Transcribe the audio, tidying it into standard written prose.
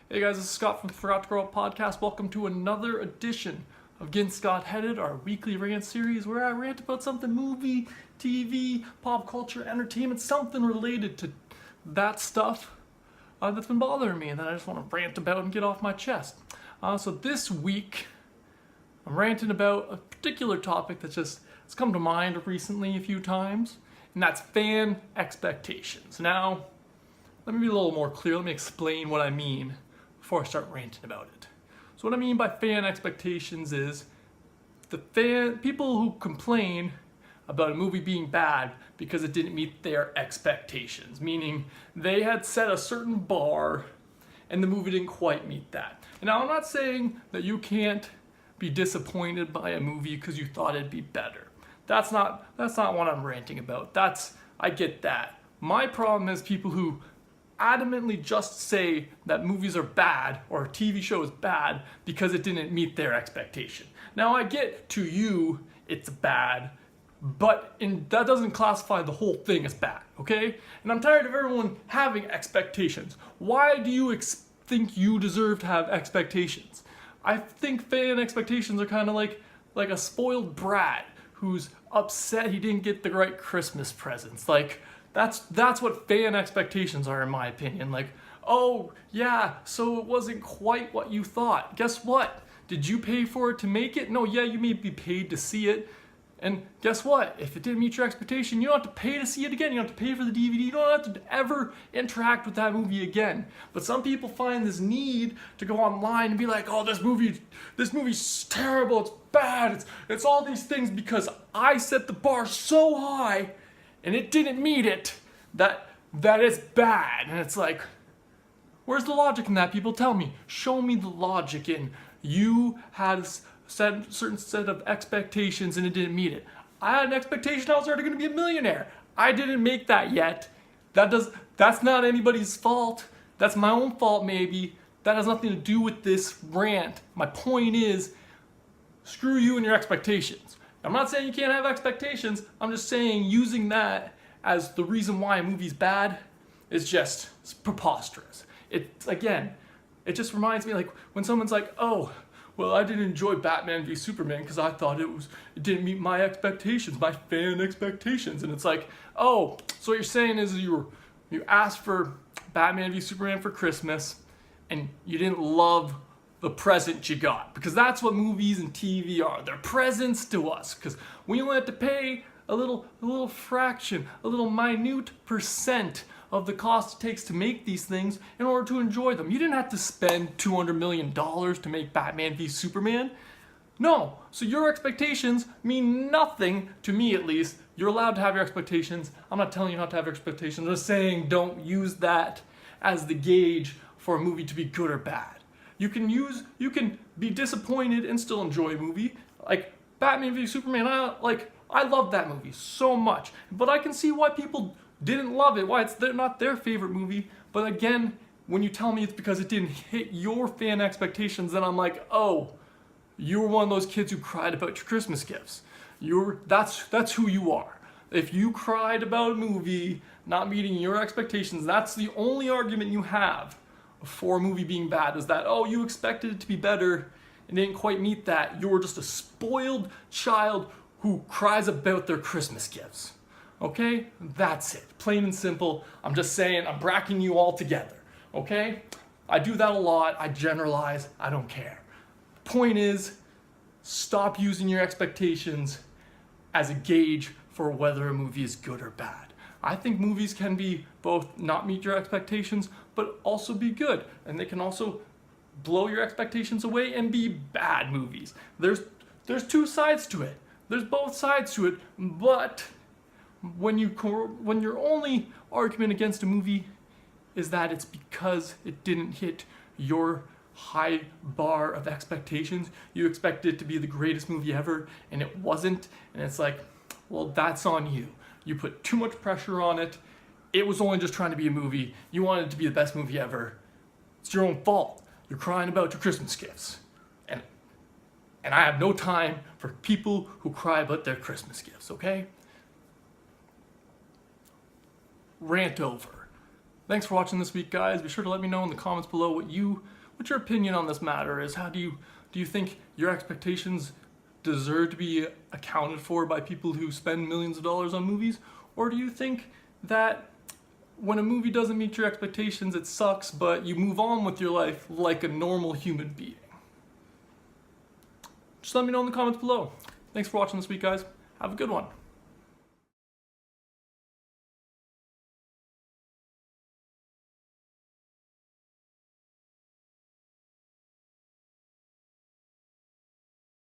Hey guys, this is Scott from the Forgot to Grow Up podcast. Welcome to another edition of Gettin Scott-Headed, our weekly rant series where I rant about something movie, TV, pop culture, entertainment, something related to that stuff that's been bothering me and that I just want to rant about and get off my chest. So this week, I'm ranting about a particular topic that just has come to mind recently a few times, and that's fan expectations. Now, let me be a little more clear. Let me explain what I mean before I start ranting about it. So what I mean by fan expectations is people who complain about a movie being bad because it didn't meet their expectations, meaning they had set a certain bar and the movie didn't quite meet that. And now I'm not saying that you can't be disappointed by a movie because you thought it'd be better. That's not what I'm ranting about. I get that. My problem is people who adamantly just say that movies are bad or a TV show is bad because it didn't meet their expectation. Now I get to you it's bad, but that doesn't classify the whole thing as bad, okay? And I'm tired of everyone having expectations. Why do you think you deserve to have expectations? I think fan expectations are kind of like a spoiled brat who's upset he didn't get the right Christmas presents. That's what fan expectations are, in my opinion. Like, oh yeah, so it wasn't quite what you thought. Guess what? Did you pay for it to make it? No, yeah, you may be paid to see it. And guess what? If it didn't meet your expectation, you don't have to pay to see it again. You don't have to pay for the DVD. You don't have to ever interact with that movie again. But some people find this need to go online and be like, oh, this movie's terrible. It's bad. It's all these things because I set the bar so high and it didn't meet it, that is bad. And it's like, where's the logic in that? People tell me. Show me the logic in you had a certain set of expectations and it didn't meet it. I had an expectation I was already going to be a millionaire. I didn't make that yet. That's not anybody's fault. That's my own fault maybe. That has nothing to do with this rant. My point is, screw you and your expectations. I'm not saying you can't have expectations. I'm just saying using that as the reason why a movie's bad is just preposterous. It just reminds me like when someone's like, oh, well, I didn't enjoy Batman v Superman because I thought it didn't meet my expectations, my fan expectations. And it's like, oh, so what you're saying is you asked for Batman v Superman for Christmas and you didn't love the present you got, because that's what movies and TV are. They're presents to us because we only have to pay a little fraction, a little minute percent of the cost it takes to make these things in order to enjoy them. You didn't have to spend $200 million to make Batman v Superman. No, so your expectations mean nothing to me, at least. You're allowed to have your expectations. I'm not telling you not to have your expectations. I'm just saying don't use that as the gauge for a movie to be good or bad. You can be disappointed and still enjoy a movie. Like Batman v Superman, I love that movie so much. But I can see why people didn't love it, why it's not their favorite movie. But again, when you tell me it's because it didn't hit your fan expectations, then I'm like, oh, you were one of those kids who cried about your Christmas gifts. That's who you are. If you cried about a movie not meeting your expectations, that's the only argument you have for a movie being bad, is that, oh, you expected it to be better and didn't quite meet that. You were just a spoiled child who cries about their Christmas gifts. Okay? That's it. Plain and simple. I'm just saying, I'm bracking you all together. Okay? I do that a lot. I generalize. I don't care. Point is, stop using your expectations as a gauge for whether a movie is good or bad. I think movies can be both not meet your expectations, but also be good. And they can also blow your expectations away and be bad movies. There's two sides to it. There's both sides to it, but when your only argument against a movie is that it's because it didn't hit your high bar of expectations, you expected it to be the greatest movie ever, and it wasn't, and it's like, well, that's on you. You put too much pressure on it. It was only just trying to be a movie. You wanted it to be the best movie ever. It's your own fault. You're crying about your Christmas gifts. And I have no time for people who cry about their Christmas gifts, okay? Rant over. Thanks for watching this week, guys. Be sure to let me know in the comments below what your opinion on this matter is. How do you think your expectations deserve to be accounted for by people who spend millions of dollars on movies? Or do you think that when a movie doesn't meet your expectations, it sucks, but you move on with your life like a normal human being? Just let me know in the comments below. Thanks for watching this week, guys. Have a good one.